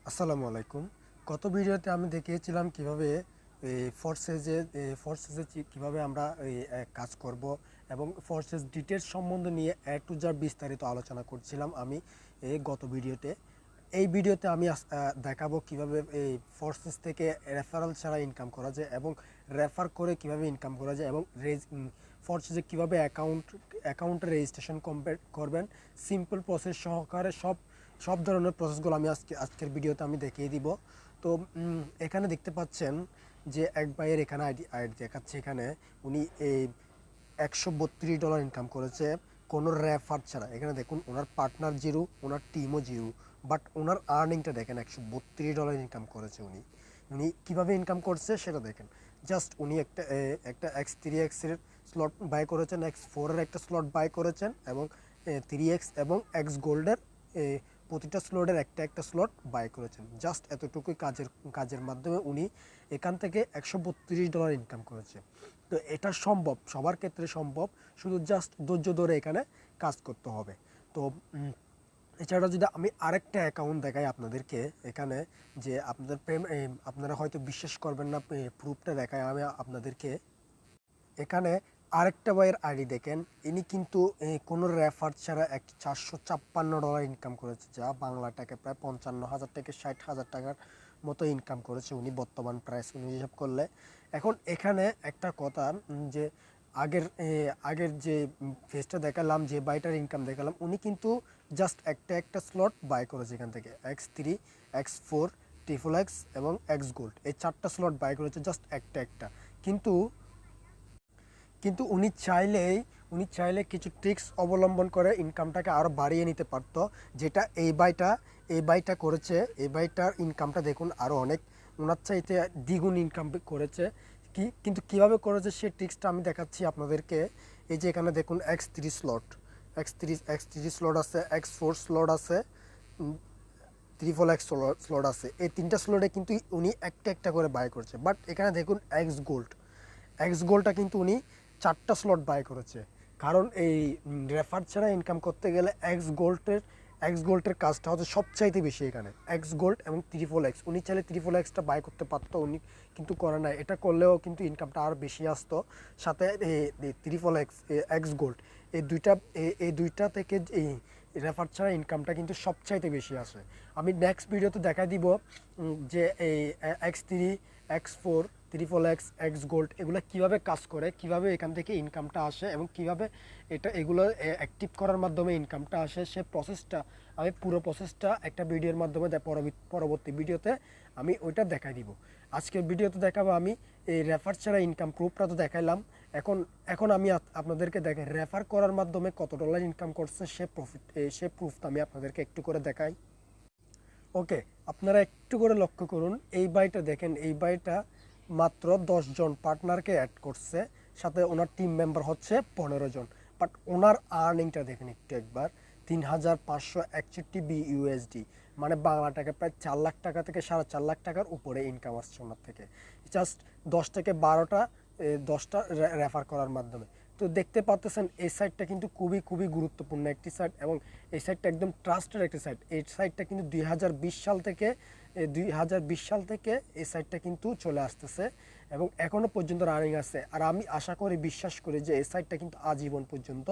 আসসালামু আলাইকুম। গত ভিডিওতে আমি দেখিয়েছিলাম কিভাবে ফরসেজে কিভাবে আমরা কাজ করব এবং ফরসেজ ডিটেলস সম্বন্ধে নিয়ে টু জেড বিস্তারিত আলোচনা করছিলাম আমি গত ভিডিওতে। এই ভিডিওতে আমি দেখাবো কিভাবে এই ফরসেজ থেকে রেফারেল ছাড়া ইনকাম করা যায় এবং রেফার করে কিভাবে ইনকাম করা যায় এবং ফরসেজে কিভাবে অ্যাকাউন্টের রেজিস্ট্রেশন করবেন সিম্পল প্রসেস সহকারে সব ধরনের প্রসেসগুলো আমি আজকের ভিডিওতে আমি দেখিয়ে দিব। তো এখানে দেখতে পাচ্ছেন যে এক ভাইয়ের এখানে আইডি দেখাচ্ছে। এখানে উনি এই $132 ইনকাম করেছে কোনো রেফার ছাড়া। এখানে দেখুন ওনার পার্টনার জিরো, ওনার টিমও জিরো, বাট ওনার আর্নিংটা দেখেন $132 ইনকাম করেছে উনি। উনি কীভাবে ইনকাম করছে সেটা দেখেন। জাস্ট উনি একটা X3X-এর স্লট বাই করেছেন, X4-এর একটা স্লট বাই করেছেন এবং 3X এবং X গোল্ডের প্রতিটা স্লটের একটা স্লট বাই করেছেন। জাস্ট এতটুকুই কাজের মাধ্যমে উনি এখান থেকে $132 ইনকাম করেছে। তো এটা সম্ভব, সবার ক্ষেত্রে সম্ভব, শুধু জাস্ট ধৈর্য ধরে এখানে কাজ করতে হবে। তো এছাড়া যদি আমি আরেকটা অ্যাকাউন্ট দেখাই আপনাদেরকে, এখানে যে আপনারা হয়তো বিশ্বাস করবেন না, প্রুফটা দেখাই আমি আপনাদেরকে। এখানে আরেকটা ভাইয়ের আইডি দেখেন, ইনি কিন্তু কোনো রেফার ছাড়া $456 ইনকাম করেছে, যা বাংলা টাকা প্রায় 55,000 থেকে 60,000 টাকার মতো ইনকাম করেছে উনি বর্তমান প্রাইস অনুযায়ী হিসাব করলে। এখন এখানে একটা কথা, যে আগের যে ফেসটা দেখালাম, যে বাইটার ইনকাম দেখালাম, উনি কিন্তু জাস্ট একটা স্লট বাই করেছে এখান থেকে X3, X4, XXX এবং X গোল্ড, এই 4টা স্লট বাই করেছে জাস্ট একটা। কিন্তু কিন্তু উনি চাইলে কিছু ট্রিক্স অবলম্বন করে ইনকামটাকে আরও বাড়িয়ে নিতে পারতো, যেটা এই বাইটা করেছে। এই বাইটার ইনকামটা দেখুন আরও অনেক ওনার চাইতে দ্বিগুণ ইনকাম করেছে। কিন্তু কীভাবে করেছে সেই ট্রিক্সটা আমি দেখাচ্ছি আপনাদেরকে। এই যে এখানে দেখুন X3 স্লট আছে, X4 স্লট আছে, ট্রিপল এক্স স্লট আছে। এই 3টা স্লটে কিন্তু উনি একটা করে বাই করছে। বাট এখানে দেখুন এক্স গোল্ডটা কিন্তু উনি 4টা স্লট বাই করেছে। কারণ এই রেফার ছাড়া ইনকাম করতে গেলে এক্স গোল্ডের কাজটা হচ্ছে সবচাইতে বেশি এখানে। এক্স গোল্ড এবং XXX, উনি চাইলে XXXটা বাই করতে পারতো, উনি কিন্তু করে নাই। এটা করলেও কিন্তু ইনকামটা আরও বেশি আসতো। সাথে XXX, এক্স গোল্ড, এই দুইটা থেকে এই রেফার ছাড়া ইনকামটা কিন্তু সবচাইতে বেশি আসে। আমি নেক্সট ভিডিওতে দেখা দিব যে এই X3, X4, XXX, x gold এগুলো কীভাবে কাজ করে, কিভাবে এখান থেকে ইনকামটা আসে এবং কিভাবে এগুলো অ্যাক্টিভ করার মাধ্যমে ইনকামটা আসে, সে প্রসেসটা আমি পুরো প্রসেসটা একটা ভিডিওর মাধ্যমে পরবর্তী ভিডিওতে আমি ওইটা দেখাই দিব। আজকের ভিডিওতে দেখাবো আমি এই রেফার ছাড়া ইনকাম প্রুফটা তো দেখাইলাম। এখন আমি আপনাদেরকে দেখাই রেফার করার মাধ্যমে কত ডলার ইনকাম করছে সে প্রুফটা আমি আপনাদেরকে একটু করে দেখাই। ওকে, আপনারা একটু করে লক্ষ্য করুন, এই বাইটা দেখেন। এই বাইটা মাত্র 10 জন পার্টনারকে অ্যাড করছে, সাথে ওনার টিম মেম্বার হচ্ছে 15 জন। বাট ওনার আর্নিংটা দেখেন একটু একবার, 3,561 BUSD, মানে বাংলা টাকা প্রায় 4 লাখ টাকা থেকে 4.5 লাখ টাকার উপরে ইনকাম আসছে ওনার থেকে, জাস্ট 10 থেকে 10টা রেফার করার মাধ্যমে। তো দেখতে পাচ্ছেন এই সাইটটা কিন্তু খুবই খুবই গুরুত্বপূর্ণ একটি সাইট এবং এই সাইটটা একদম ট্রাস্টেড একটি সাইট। এই সাইটটা কিন্তু 2020 সাল থেকে এই সাইটটা কিন্তু চলে আসতেছে এবং এখনও পর্যন্ত রানিং আছে। আর আমি আশা করি, বিশ্বাস করি যে এই সাইটটা কিন্তু আজীবন পর্যন্ত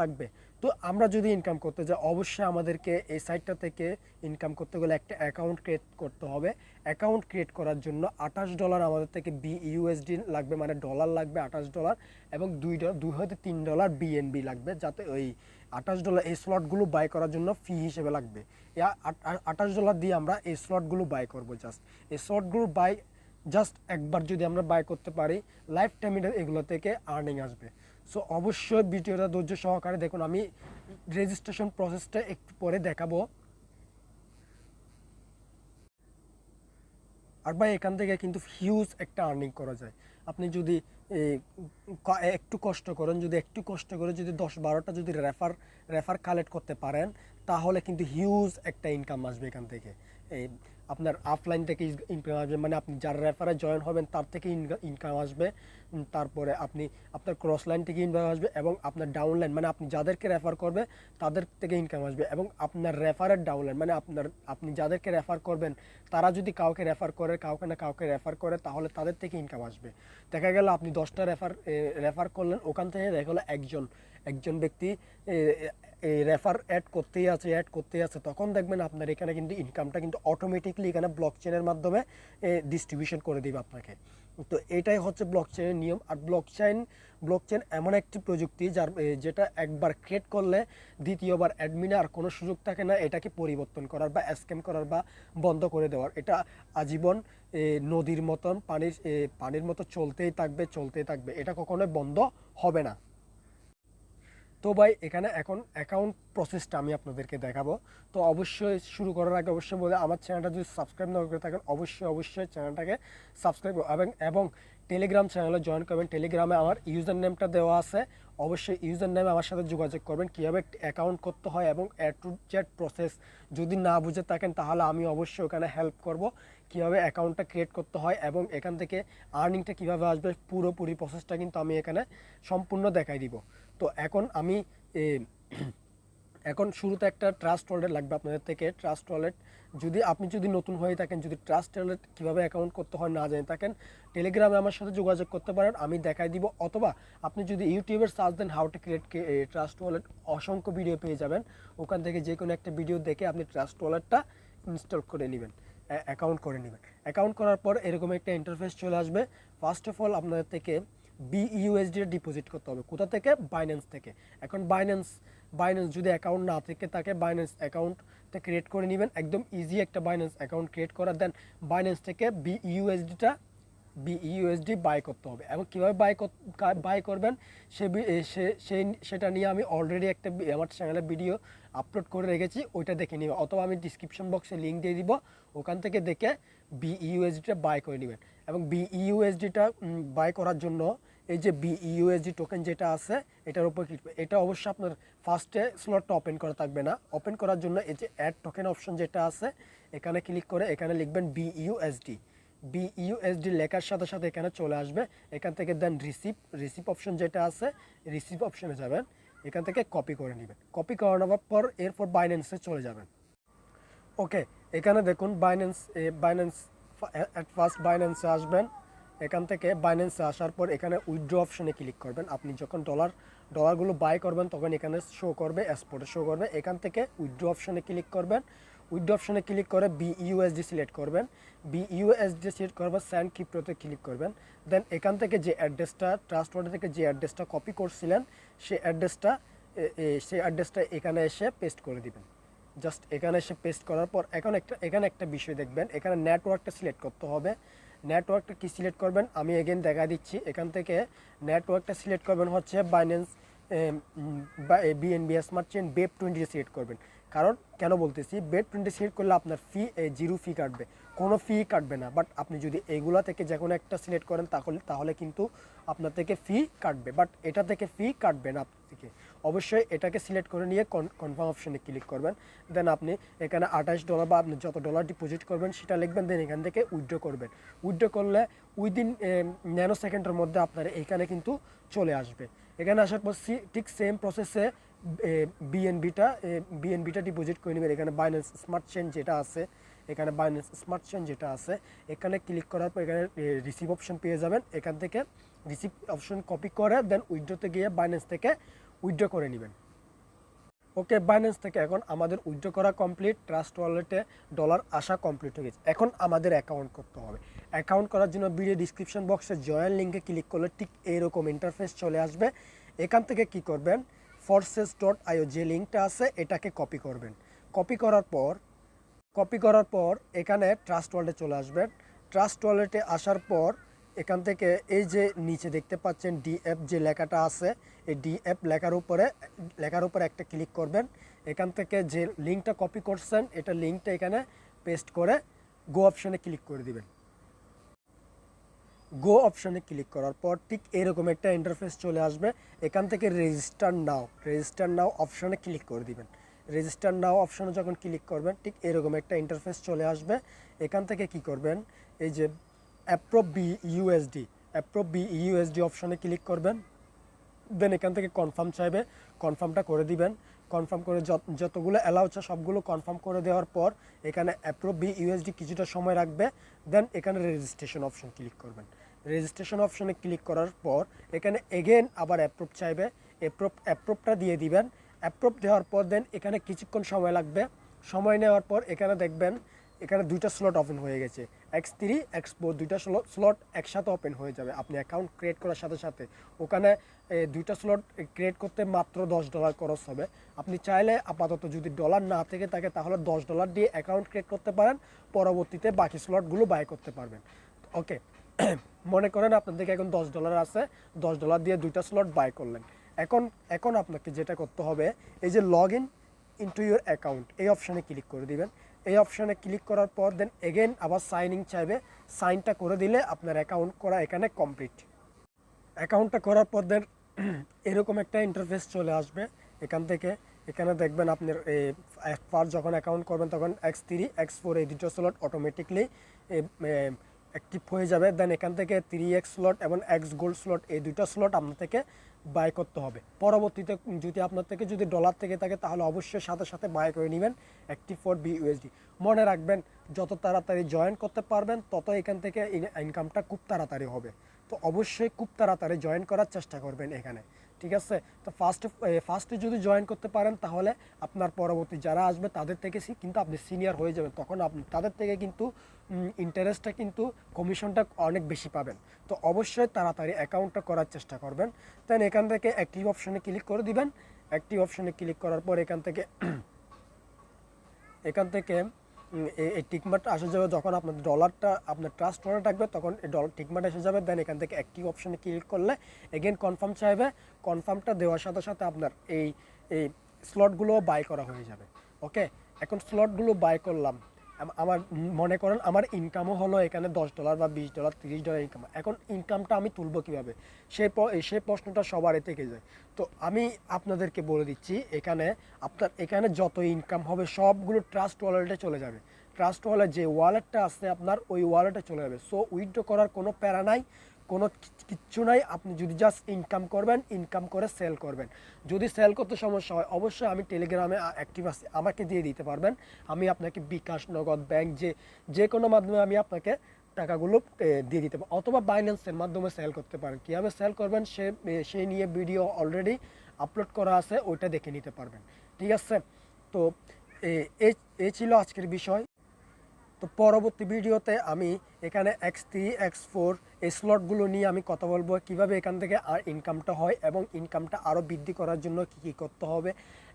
থাকবে। তো আমরা যদি ইনকাম করতে যাই, অবশ্যই আমাদেরকে এই সাইটটা থেকে ইনকাম করতে গেলে একটা অ্যাকাউন্ট ক্রিয়েট করতে হবে। অ্যাকাউন্ট ক্রিয়েট করার জন্য $28 আমাদের থেকে BUSD লাগবে, মানে ডলার লাগবে $28, এবং $2 হয়তো $3 BNB লাগবে, যাতে ওই $28 এই স্লটগুলো বাই করার জন্য ফি হিসেবে লাগবে। এই $28 দিয়ে আমরা এই স্লটগুলো বাই করবো। এই স্লটগুলো জাস্ট একবার যদি আমরা বাই করতে পারি, লাইফ টাইম এগুলো থেকে আর্নিং আসবে। সো অবশ্যই ভিডিওটা ধৈর্য সহকারে দেখুন। আমি রেজিস্ট্রেশন প্রসেসটা একটু পরে দেখাবো। আর ভাই এখান থেকে কিন্তু হিউজ একটা আর্নিং করা যায়। আপনি যদি এই একটু কষ্ট করেন, যদি একটু কষ্ট করে যদি 10-12টা যদি রেফার কালেক্ট করতে পারেন, তাহলে কিন্তু হিউজ একটা ইনকাম আসবে এখান থেকে। এই আপনার অফলাইন থেকে ইনকাম আসবে, মানে আপনি যার রেফারে জয়েন হবেন তার থেকে ইনকাম আসবে। তারপরে আপনার ক্রস লাইন থেকে ইনকাম আসবে, এবং আপনার ডাউনলাইন মানে আপনি যাদেরকে রেফার করবে তাদের থেকে ইনকাম আসবে, এবং আপনার রেফারের ডাউনলাইন মানে আপনি যাদেরকে রেফার করবেন তারা যদি কাউকে রেফার করে তাহলে তাদের থেকে ইনকাম আসবে। দেখা গেল আপনি 10টা রেফার করলেন, ওখান থেকে দেখা গেলো একজন ব্যক্তি রেফার অ্যাড করতেই আছে, তখন দেখবেন আপনার এখানে কিন্তু ইনকামটা কিন্তু অটোমেটিকলি এখানে ব্লক চেনের মাধ্যমে ডিস্ট্রিবিউশন করে দিবে আপনাকে। তো এটাই হচ্ছে ব্লক চেনের নিয়ম। আর ব্লকচেন এমন একটি প্রযুক্তি যেটা একবার ক্রিয়েট করলে দ্বিতীয়বার অ্যাডমিনে আর কোনো সুযোগ থাকে না এটাকে পরিবর্তন করার বা স্ক্যাম করার বা বন্ধ করে দেওয়ার। এটা আজীবন নদীর মতন পানির মতো চলতেই থাকবে, এটা কখনোই বন্ধ হবে না। তো ভাই এখানে এখন অ্যাকাউন্ট প্রসেসটা আমি আপনাদেরকে দেখাবো। তো অবশ্যই শুরু করার আগে অবশ্যই বলে, আমার চ্যানেলটা যদি সাবস্ক্রাইব না করে থাকেন অবশ্যই চ্যানেলটাকে সাবস্ক্রাইব এবং টেলিগ্রাম চ্যানেলে জয়েন করবেন। টেলিগ্রামে আমার ইউজার নেমটা দেওয়া আছে, অবশ্যই ইউজার নেমে আমার সাথে যোগাযোগ করবেন কীভাবে অ্যাকাউন্ট করতে হয়, এবং টু জেড প্রসেস যদি না বুঝে থাকেন তাহলে আমি অবশ্যই ওখানে হেল্প করব কীভাবে অ্যাকাউন্টটা ক্রিয়েট করতে হয় এবং এখান থেকে আর্নিংটা কীভাবে আসবে, পুরোপুরি প্রসেসটা কিন্তু আমি এখানে সম্পূর্ণ দেখাই দিব। তো এখন শুরুতে একটা ট্রাস্ট ওয়ালেট লাগবে আপনাদের থেকে। ট্রাস্ট ওয়ালেট আপনি যদি নতুন হয়ে থাকেন, যদি ট্রাস্ট ওয়ালেট কীভাবে অ্যাকাউন্ট করতে হয় না জেনে থাকেন, টেলিগ্রামে আমার সাথে যোগাযোগ করতে পারেন, আমি দেখাই দিব। অথবা আপনি যদি ইউটিউবের সার্চ দেন how to create trust wallet, অসংখ্য ভিডিও পেয়ে যাবেন। ওখান থেকে যে কোনো একটা ভিডিও দেখে আপনি ট্রাস্ট ওয়ালেটটা ইনস্টল করে নেবেন, অ্যাকাউন্ট করে নেবেন। অ্যাকাউন্ট করার পর এরকম একটা ইন্টারফেস চলে আসবে। ফার্স্ট অফ অল আপনাদের থেকে বিইউএসডি ডিপোজিট করতে হবে। কোথা থেকে? বাইন্যান্স থেকে। এখন বাইন্যান্স যদি অ্যাকাউন্ট না থেকে থাকে, বাইন্যান্স অ্যাকাউন্টটা ক্রিয়েট করে নেবেন। একদম ইজি একটা বাইন্যান্স অ্যাকাউন্ট ক্রিয়েট করার, দেন বাইন্যান্স থেকে বিইউএসডি বাই করতে হবে। এবং কীভাবে বাই করবেন সেটা নিয়ে আমি অলরেডি একটা আমার চ্যানেলে ভিডিও আপলোড করে রেখেছি, ওইটা দেখে নেবেন। অথবা আমি ডিসক্রিপশন বক্সে লিঙ্ক দিয়ে দিব, ওখান থেকে দেখে বিইউএসডিটা বাই করে নেবেন। এবং বিইউএসডিটা বাই করার জন্য এই যে বিইউএসডি টোকেন যেটা আছে এটার উপর ক্লিক, এটা অবশ্যই আপনার ফার্স্টে স্লটটা ওপেন করা থাকবে না। ওপেন করার জন্য এই যে অ্যাড টোকেন অপশন যেটা আছে এখানে ক্লিক করে এখানে লিখবেন বিইউএসডি লেখার সাথে সাথে এখানে চলে আসবে। এখান থেকে দেন রিসিভ অপশন যেটা আছে, রিসিভ অপশনে যাবেন, এখান থেকে কপি করে নেবেন। কপি করে নেওয়ার পর এরপর বাইন্যান্সে চলে যাবেন। ওকে, এখানে দেখুন বাইন্যান্স অ্যাট ফার্স্ট বাইন্যান্সে আসবেন। এখান থেকে বাইন্যান্সে আসার পর এখানে উইথড্র অপশনে ক্লিক করবেন। আপনি যখন ডলারগুলো বাই করবেন তখন এখানে শো করবে, এক্সপোর্টে শো করবে। এখান থেকে উইথড্র অপশনে ক্লিক করবেন। উইথড্র অপশনে ক্লিক করে বিইউএসডি সিলেক্ট করবেন। বিইউএসডি সিলেক্ট করবেন, স্যান্ড ক্রিপ্টোতে ক্লিক করবেন। দেন এখান থেকে যে অ্যাড্রেসটা ট্রাস্ট ওয়ালেট থেকে যে অ্যাড্রেসটা কপি করছিলেন সেই অ্যাড্রেসটা এখানে এসে পেস্ট করে দিবেন। জাস্ট এখানে এসে পেস্ট করার পর এখানে একটা বিষয় দেখবেন, এখানে নেটওয়ার্কটা সিলেক্ট করতে হবে। নেটওয়ার্কটা কি সিলেক্ট করবেন আমি এগেন দেখা দিচ্ছি। এখান থেকে নেটওয়ার্কটা সিলেক্ট করবেন হচ্ছে Binance BNB smart chain BEP20 select করবেন। কারণ কেন বলতেছি, BEP20 সিলেক্ট করলে আপনার জিরো ফি কাটবে, কোনো ফি কাটবে না। বাট আপনি যদি এইগুলা থেকে যে কোনো একটা সিলেক্ট করেন তাহলে কিন্তু আপনার থেকে ফি কাটবে, বাট এটা থেকে ফি কাটবে না আপনার থেকে। অবশ্যই এটাকে সিলেক্ট করে নিয়ে কনফার্ম অপশনে ক্লিক করবেন। দেন আপনি এখানে $28 বা আপনি যত ডলার ডিপোজিট করবেন সেটা লিখবেন, দেন এখান থেকে উইথড্র করবেন। উইথড্র করলে উইদিন ন্যানো সেকেন্ডের মধ্যে আপনার এখানে কিন্তু চলে আসবে। এখানে আসার পর ঠিক সেম প্রসেসে বিএনবিটা ডিপোজিট করে নেবেন। এখানে বাইন্যান্স স্মার্ট চেইন যেটা আছে এখানে ক্লিক করার পর এখানে রিসিভ অপশন পেয়ে যাবেন। এখান থেকে রিসিভ অপশন কপি করে দেন উইথড্রতে গিয়ে বাইন্যান্স থেকে উইথড্র করে নেবেন। ওকে, বাইন্যান্স থেকে এখন আমাদের উইথড্র করা কমপ্লিট, ট্রাস্ট ওয়ালেটে ডলার আসা কমপ্লিট হয়ে গেছে। এখন আমাদের অ্যাকাউন্ট করতে হবে। অ্যাকাউন্ট করার জন্য ভিডিও ডিসক্রিপশন বক্সে জয়েন লিঙ্কে ক্লিক করলে ঠিক এইরকম ইন্টারফেস চলে আসবে। এখান থেকে কি করবেন, forsage.io যে লিঙ্কটা আছে এটাকে কপি করবেন। কপি করার পর এখানে ট্রাস্ট ওয়ালেটে চলে আসবেন। ট্রাস্ট ওয়ালেটে আসার পর এখান থেকে এই যে নিচে দেখতে পাচ্ছেন ডিএফ যে লেখাটা আছে, এই ডিএফ লেখার উপরে একটা ক্লিক করবেন। এখান থেকে যে লিঙ্কটা কপি করছেন এটা লিঙ্কটা এখানে পেস্ট করে গো অপশনে ক্লিক করে দিবেন। গো অপশানে ক্লিক করার পর ঠিক এরকম একটা ইন্টারফেস চলে আসবে। এখান থেকে রেজিস্টার নাও অপশানে ক্লিক করে দিবেন। রেজিস্টার নাও অপশানে যখন ক্লিক করবেন ঠিক এরকম একটা ইন্টারফেস চলে আসবে। এখান থেকে কি করবেন, এই যে অ্যাপ্রুভ বি ইউএসডি অপশানে ক্লিক করবেন। দেন এখান থেকে কনফার্ম চাইবে, কনফার্মটা করে দিবেন। কনফার্ম করে যতগুলো অ্যালাউ আছে সবগুলো কনফার্ম করে দেওয়ার পর এখানে অ্যাপ্রুভ বি ইউএসডি কিছুটা সময় রাখবে। দেন এখানে রেজিস্ট্রেশন অপশন ক্লিক করবেন। রেজিস্ট্রেশন অপশনে ক্লিক করার পর এখানে এগেন আবার অ্যাপ্রুভ চাইবে, অ্যাপ্রুভটা দিয়ে দিবেন। অ্যাপ্রুভ দেওয়ার পর দেন এখানে কিছুক্ষণ সময় লাগবে। সময় নেওয়ার পর এখানে দেখবেন এখানে দুইটা স্লট ওপেন হয়ে গেছে, X3 X4 দুইটা স্লট একসাথে ওপেন হয়ে যাবে। আপনি অ্যাকাউন্ট ক্রিয়েট করার সাথে সাথে ওখানে দুইটা স্লট ক্রিয়েট করতে মাত্র $10 খরচ হবে। আপনি চাইলে আপাতত যদি ডলার না থেকে থাকে তাহলে $10 দিয়ে অ্যাকাউন্ট ক্রিয়েট করতে পারেন, পরবর্তীতে বাকি স্লটগুলো বাই করতে পারবেন। ওকে, মনে করেন আপনার থেকে এখন $10 আছে, $10 দিয়ে দুইটা স্লট বাই করলেন। এখন আপনাকে যেটা করতে হবে, এই যে লগ ইনটু ইউর অ্যাকাউন্ট এই অপশানে ক্লিক করে দিবেন। এই অপশানে ক্লিক করার পর দেন এগেন আবার সাইনিং চাইবে, সাইনটা করে দিলে আপনার অ্যাকাউন্ট করা এখানে কমপ্লিট। অ্যাকাউন্টটা করার পর দেন এরকম একটা ইন্টারফেস চলে আসবে। এখান থেকে এখানে দেখবেন আপনার ফার্স্ট যখন অ্যাকাউন্ট করবেন তখন X3 X4 এই দুটো স্লট অটোমেটিকলি অ্যাক্টিভ হয়ে যাবে। দেন এখান থেকে 3X স্লট এবং X গোল্ড স্লট এই দুটো স্লট আপনার থেকে বাই করতে হবে। পরবর্তীতে যদি আপনার থেকে যদি ডলার থেকে থাকে তাহলে অবশ্যই সাথে সাথে বাই করে নেবেন অ্যাক্টিভ ফর BUSD। মনে রাখবেন যত তাড়াতাড়ি জয়েন করতে পারবেন তত এখান থেকে ইনকামটা খুব তাড়াতাড়ি হবে। তো অবশ্যই খুব তাড়াতাড়ি জয়েন করার চেষ্টা করবেন এখানে, ঠিক আছে? তো ফার্স্টে যদি জয়েন করতে পারেন তাহলে আপনার পরবর্তী যারা আসবে তাদের থেকে কিন্তু আপনি সিনিয়র হয়ে যাবেন, তখন আপনি তাদের থেকে কিন্তু ইন্টারেস্টটা কিন্তু কমিশনটা অনেক বেশি পাবেন। তো অবশ্যই তাড়াতাড়ি অ্যাকাউন্টটা করার চেষ্টা করবেন। দেন এখান থেকে অ্যাক্টিভ অপশনে ক্লিক করে দিবেন। অ্যাক্টিভ অপশনে ক্লিক করার পর এখান থেকে এই টিকমার্ক আসে যাবে। যখন আপনার ডলারটা আপনার ট্রাস্ট ওয়ালেট থাকবে তখন এই ডলার টিকমার্ক এসে যাবে। দেন এখান থেকে অ্যাক্টিভ অপশনে ক্লিক করলে এগেন কনফার্ম চাইবে। কনফার্মটা দেওয়ার সাথে সাথে আপনার এই স্লটগুলো বাই করা হয়ে যাবে। ওকে, এখন স্লটগুলো বাই করলাম, আমার মনে করেন আমার ইনকামও হলো এখানে $10 বা $20 $30 ইনকাম। এখন ইনকামটা আমি তুলবো কীভাবে, সেই প্রশ্নটা সবারই থেকে যায়। তো আমি আপনাদেরকে বলে দিচ্ছি, এখানে যত ইনকাম হবে সবগুলো ট্রাস্ট ওয়ালেটে চলে যাবে। ট্রাস্ট ওয়ালেট যে ওয়ালেটটা আছে আপনার ওই ওয়ালেটে চলে যাবে। সো উইথড্র করার কোনো প্যারা নাই, কোনো কিচ্ছু নাই। আপনি যদি জাস্ট ইনকাম করবেন, ইনকাম করে সেল করবেন। যদি সেল করতে সমস্যা হয় অবশ্যই আমি টেলিগ্রামে অ্যাক্টিভ আছি, আমাকে দিয়ে দিতে পারবেন। আমি আপনাকে বিকাশ, নগদ, ব্যাংক যে কোনো মাধ্যমে আমি আপনাকে টাকাগুলো দিয়ে দিতে পারবো, অথবা বাইন্যান্সের মাধ্যমে সেল করতে পারেন। কীভাবে সেল করবেন সে নিয়ে ভিডিও অলরেডি আপলোড করা আছে, ওইটা দেখে নিতে পারবেন, ঠিক আছে? তো এই ছিল আজকের বিষয়। তো পরবর্তী ভিডিওতে আমি এখানে X3 X4 এই স্লটগুলো নিয়ে আমি কথা বলবো, কিভাবে এখান থেকে আর ইনকামটা হয় এবং ইনকামটা আরও বৃদ্ধি করার জন্য কী কী করতে হবে,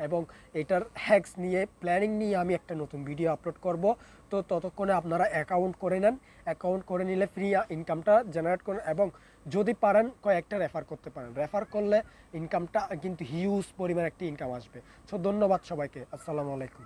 এবং এটার হ্যাক্স নিয়ে প্ল্যানিং নিয়ে আমি একটা নতুন ভিডিও আপলোড করব। তো ততক্ষণে আপনারা অ্যাকাউন্ট করে নেন। অ্যাকাউন্ট করে নিলে ফ্রি ইনকামটা জেনারেট করেন, এবং যদি পারেন কয়েকটা রেফার করতে পারেন। রেফার করলে ইনকামটা কিন্তু হিউজ পরিমাণ একটি ইনকাম আসবে। সো ধন্যবাদ সবাইকে, আসসালামু আলাইকুম।